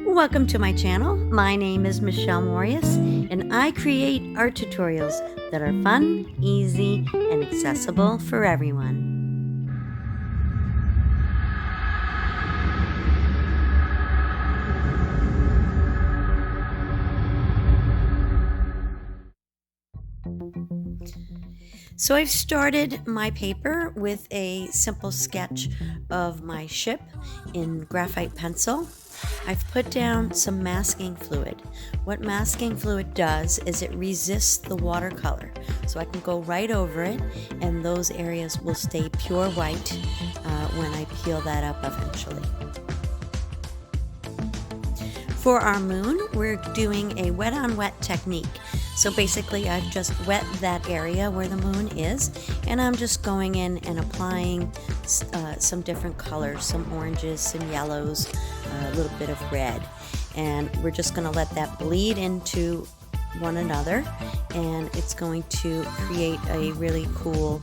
Welcome to my channel. My name is Michelle Moreus and I create art tutorials that are fun, easy, and accessible for everyone. So I've started my paper with a simple sketch of my ship in graphite pencil. I've put down some masking fluid. What masking fluid does is it resists the watercolor. So I can go right over it and those areas will stay pure white when I peel that up eventually. For our moon, we're doing a wet on wet technique. So basically I've just wet that area where the moon is and I'm just going in and applying some different colors, some oranges, some yellows, a little bit of red. And we're just going to let that bleed into one another and it's going to create a really cool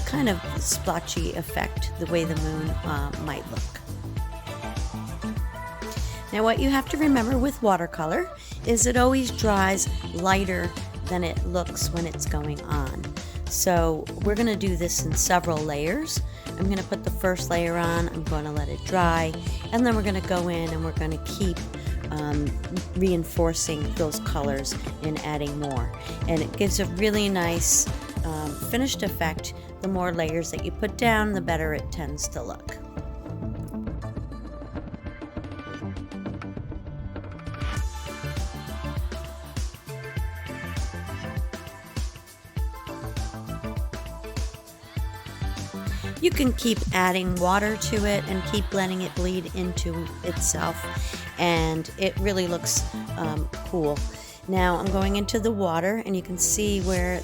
kind of splotchy effect the way the moon might look. Now what you have to remember with watercolor is it always dries lighter than it looks when it's going on. So we're going to do this in several layers. I'm going to put the first layer on, I'm going to let it dry, and then we're going to go in and we're going to keep reinforcing those colors and adding more. And it gives a really nice finished effect. The more layers that you put down, the better it tends to look. You can keep adding water to it and keep letting it bleed into itself and it really looks cool. Now I'm going into the water and you can see where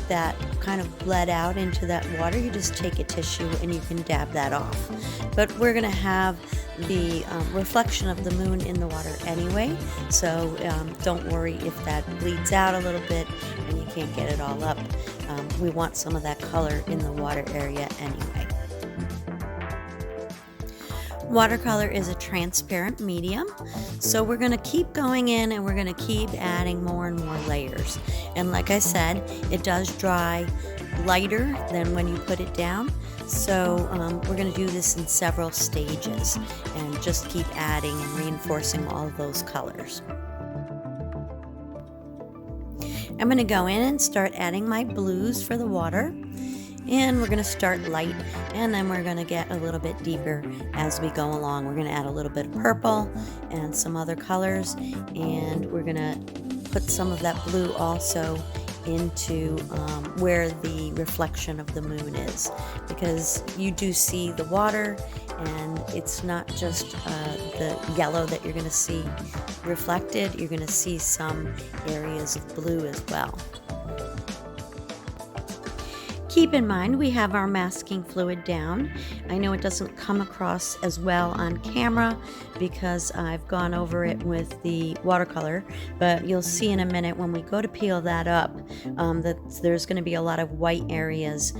that kind of bled out into that water. You just take a tissue and you can dab that off. But we're going to have the reflection of the moon in the water anyway, so don't worry if that bleeds out a little bit and you can't get it all up. We want some of that color in the water area anyway. Watercolor is a transparent medium, so we're going to keep going in and we're going to keep adding more and more layers. And like I said, it does dry lighter than when you put it down. So we're going to do this in several stages and just keep adding and reinforcing all of those colors. I'm going to go in and start adding my blues for the water. And we're going to start light and then we're going to get a little bit deeper as we go along. We're going to add a little bit of purple and some other colors, and we're going to put some of that blue also into where the reflection of the moon is, because you do see the water and it's not just the yellow that you're going to see reflected. You're going to see some areas of blue as well. Keep in mind we have our masking fluid down. I know it doesn't come across as well on camera because I've gone over it with the watercolor, but you'll see in a minute when we go to peel that up that there's going to be a lot of white areas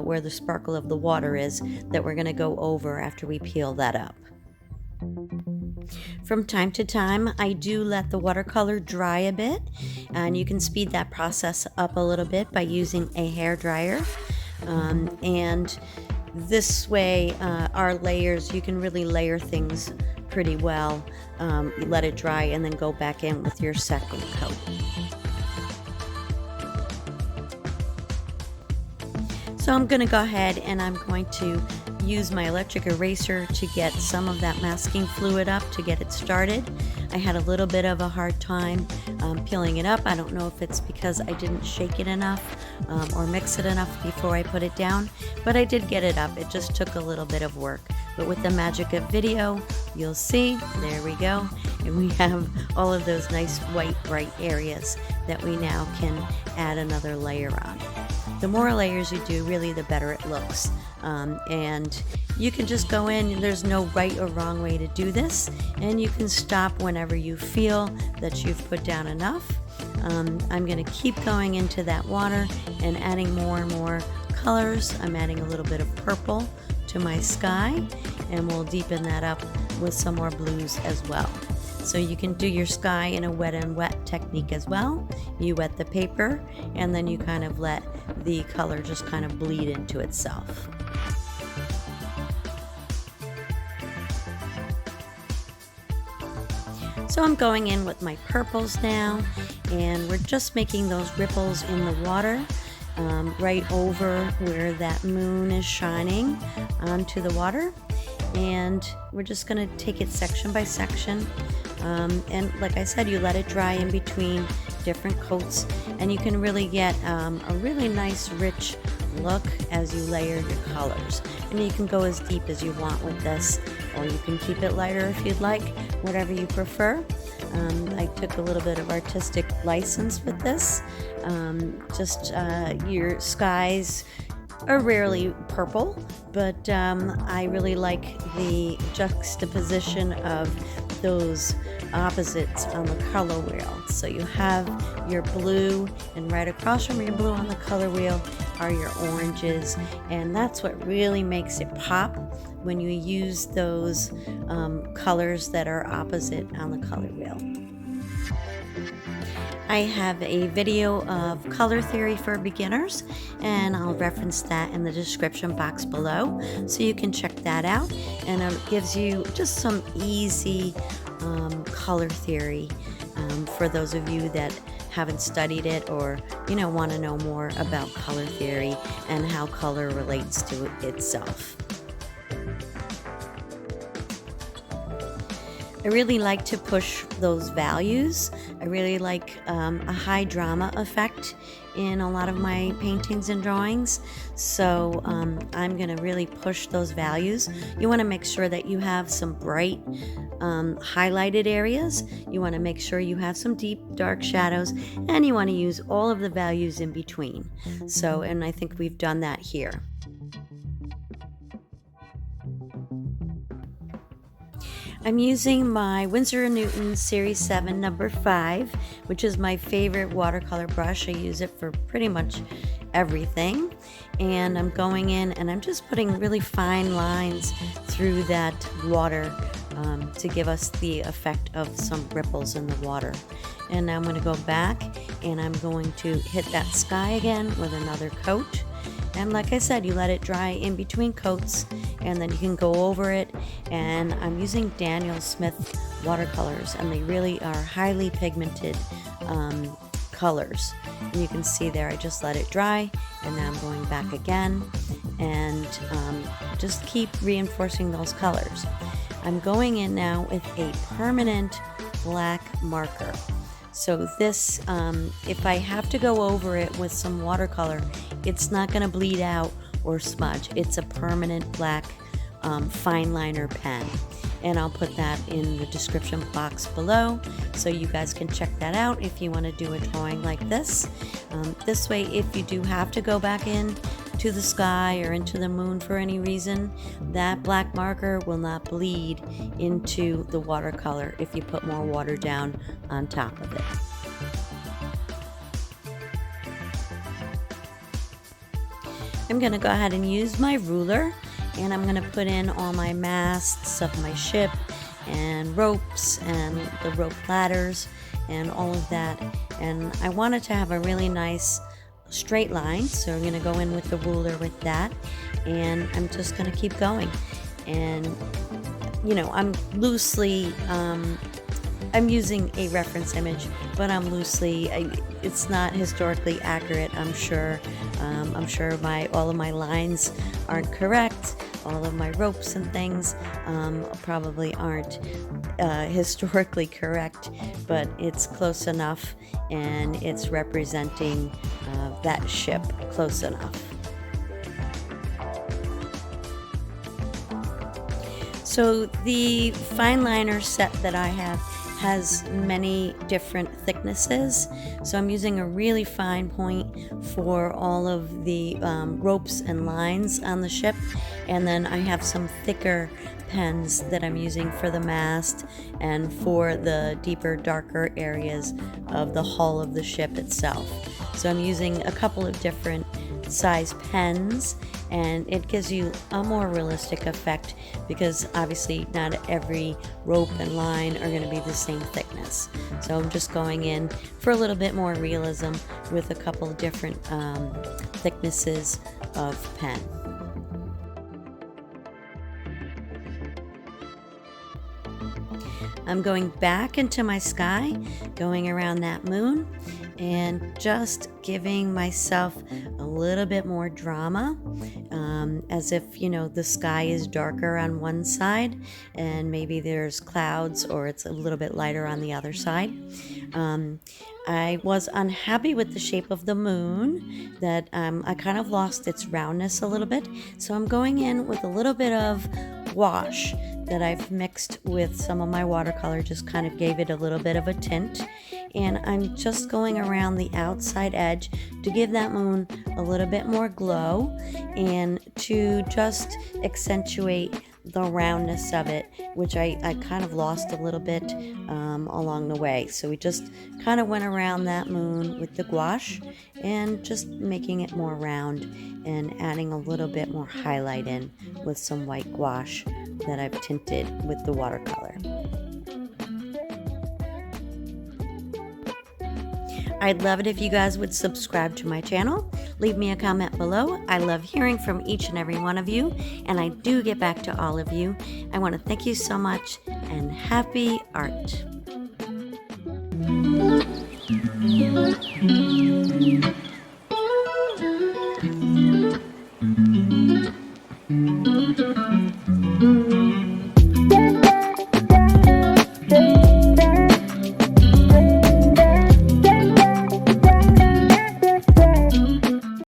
where the sparkle of the water is that we're going to go over after we peel that up. From time to time, I do let the watercolor dry a bit, and you can speed that process up a little bit by using a hair dryer. And this way, our layers, you can really layer things pretty well. You let it dry and then go back in with your second coat. So I'm going to go ahead and I'm going to use my electric eraser to get some of that masking fluid up to get it started. I had a little bit of a hard time peeling it up. I don't know if it's because I didn't shake it enough or mix it enough before I put it down, but I did get it up. It just took a little bit of work. But with the magic of video, you'll see, there we go, and we have all of those nice white bright areas that we now can add another layer on. The more layers you do, really the better it looks. And you can just go in, there's no right or wrong way to do this, and you can stop whenever you feel that you've put down enough. I'm going to keep going into that water and adding more and more colors. I'm adding a little bit of purple to my sky, and we'll deepen that up with some more blues as well. So you can do your sky in a wet and wet technique as well. You wet the paper and then you kind of let the color just kind of bleed into itself. So I'm going in with my purples now, and we're just making those ripples in the water right over where that moon is shining onto the water. And we're just going to take it section by section. And like I said, you let it dry in between different coats, and you can really get a really nice rich look as you layer your colors. And you can go as deep as you want with this, or you can keep it lighter if you'd like, whatever you prefer. I took a little bit of artistic license with this. Your skies are rarely purple, but I really like the juxtaposition of those opposites on the color wheel. So you have your blue, and right across from your blue on the color wheel are your oranges, and that's what really makes it pop when you use those colors that are opposite on the color wheel. I have a video of color theory for beginners, and I'll reference that in the description box below, so you can check that out. And it gives you just some easy color theory for those of you that haven't studied it, or want to know more about color theory and how color relates to itself. I really like to push those values. I really like a high drama effect in a lot of my paintings and drawings. So I'm going to really push those values. You want to make sure that you have some bright highlighted areas. You want to make sure you have some deep dark shadows, and you want to use all of the values in between. So, and I think we've done that here. I'm using my Winsor & Newton Series 7 number 5, which is my favorite watercolor brush. I use it for pretty much everything. And I'm going in and I'm just putting really fine lines through that water to give us the effect of some ripples in the water. And now I'm going to go back and I'm going to hit that sky again with another coat. And like I said, you let it dry in between coats, and then you can go over it. And I'm using Daniel Smith Watercolors, and they really are highly pigmented colors. And you can see there, I just let it dry, and now I'm going back again, and just keep reinforcing those colors. I'm going in now with a permanent black marker. So this, if I have to go over it with some watercolor, it's not going to bleed out or smudge. It's a permanent black fine liner pen. And I'll put that in the description box below, so you guys can check that out if you want to do a drawing like this. This way, if you do have to go back in to the sky or into the moon for any reason, that black marker will not bleed into the watercolor if you put more water down on top of it. I'm going to go ahead and use my ruler, and I'm going to put in all my masts of my ship and ropes and the rope ladders and all of that. And I wanted to have a really nice straight line, so I'm going to go in with the ruler with that, and I'm just going to keep going. And I'm loosely I'm using a reference image, but I'm loosely, it's not historically accurate, I'm sure. All of my lines aren't correct. All of my ropes and things probably aren't historically correct, but it's close enough, and it's representing that ship close enough. So the fine liner set that I have has many different thicknesses, so I'm using a really fine point for all of the ropes and lines on the ship, and then I have some thicker pens that I'm using for the mast and for the deeper, darker areas of the hull of the ship itself. So I'm using a couple of different size pens, and it gives you a more realistic effect because obviously not every rope and line are going to be the same thickness. So I'm just going in for a little bit more realism with a couple of different thicknesses of pen. I'm going back into my sky, going around that moon, and just giving myself a little bit more drama, as if, you know, the sky is darker on one side and maybe there's clouds, or it's a little bit lighter on the other side. I was unhappy with the shape of the moon, that I kind of lost its roundness a little bit, so I'm going in with a little bit of wash that I've mixed with some of my watercolor, just kind of gave it a little bit of a tint, and I'm just going around the outside edge to give that moon a little bit more glow and to just accentuate the roundness of it, which I kind of lost a little bit along the way. So we just kind of went around that moon with the gouache and just making it more round and adding a little bit more highlight in with some white gouache that I've tinted with the watercolor. I'd love it if you guys would subscribe to my channel. Leave me a comment below. I love hearing from each and every one of you, and I do get back to all of you. I want to thank you so much, and happy art.